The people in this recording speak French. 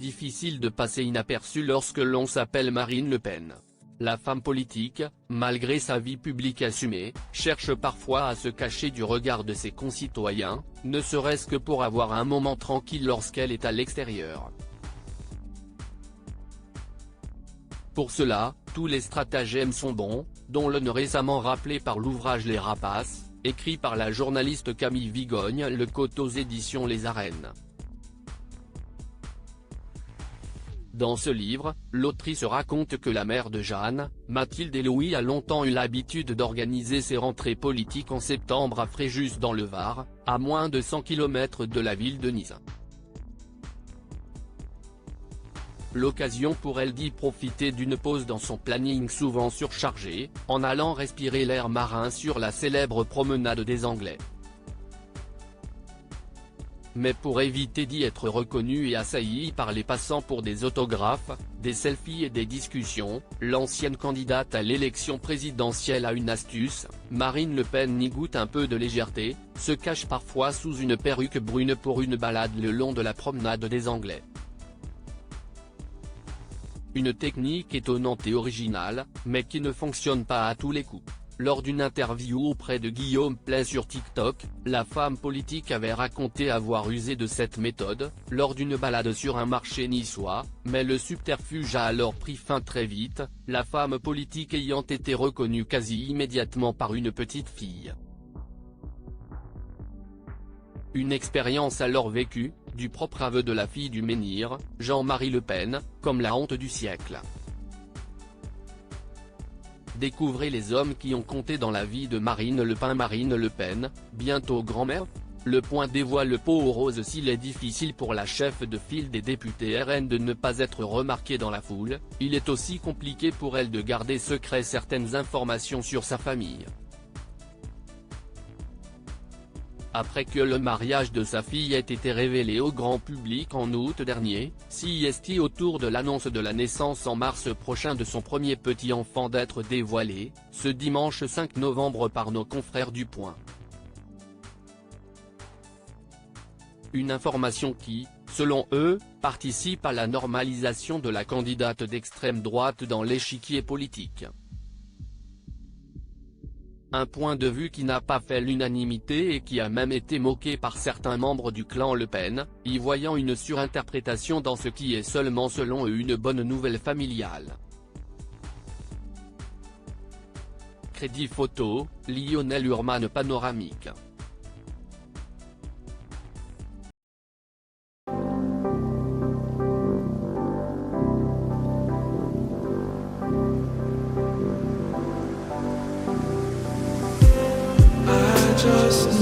difficile de passer inaperçu lorsque l'on s'appelle Marine Le Pen. La femme politique, malgré sa vie publique assumée, cherche parfois à se cacher du regard de ses concitoyens, ne serait-ce que pour avoir un moment tranquille lorsqu'elle est à l'extérieur. Pour cela, tous les stratagèmes sont bons, dont l'un récemment rappelé par l'ouvrage Les Rapaces, écrit par la journaliste Camille Vigogne Le Côte aux éditions Les Arènes. Dans ce livre, l'autrice raconte que la mère de Jeanne, Mathilde Eloï a longtemps eu l'habitude d'organiser ses rentrées politiques en septembre à Fréjus dans le Var, à moins de 100 km de la ville de Nice. L'occasion pour elle d'y profiter d'une pause dans son planning souvent surchargé, en allant respirer l'air marin sur la célèbre promenade des Anglais. Mais pour éviter d'y être reconnue et assaillie par les passants pour des autographes, des selfies et des discussions, l'ancienne candidate à l'élection présidentielle a une astuce: Marine Le Pen y goûte un peu de légèreté, se cache parfois sous une perruque brune pour une balade le long de la promenade des Anglais. Une technique étonnante et originale, mais qui ne fonctionne pas à tous les coups. Lors d'une interview auprès de Guillaume Play sur TikTok, la femme politique avait raconté avoir usé de cette méthode, lors d'une balade sur un marché niçois, mais le subterfuge a alors pris fin très vite, la femme politique ayant été reconnue quasi immédiatement par une petite fille. Une expérience alors vécue, du propre aveu de la fille du menhir, Jean-Marie Le Pen, comme la honte du siècle. Découvrez les hommes qui ont compté dans la vie de Marine Le Pen. Marine Le Pen, bientôt grand-mère. Le Point dévoile le pot aux roses. S'il est difficile pour la chef de file des députés RN de ne pas être remarquée dans la foule, il est aussi compliqué pour elle de garder secret certaines informations sur sa famille. Après que le mariage de sa fille ait été révélé au grand public en août dernier, CST autour de l'annonce de la naissance en mars prochain de son premier petit enfant d'être dévoilé, ce dimanche 5 novembre par nos confrères du Point. Une information qui, selon eux, participe à la normalisation de la candidate d'extrême droite dans l'échiquier politique. Un point de vue qui n'a pas fait l'unanimité et qui a même été moqué par certains membres du clan Le Pen, y voyant une surinterprétation dans ce qui est seulement selon eux une bonne nouvelle familiale. Crédit photo, Lionel Urman panoramique. Just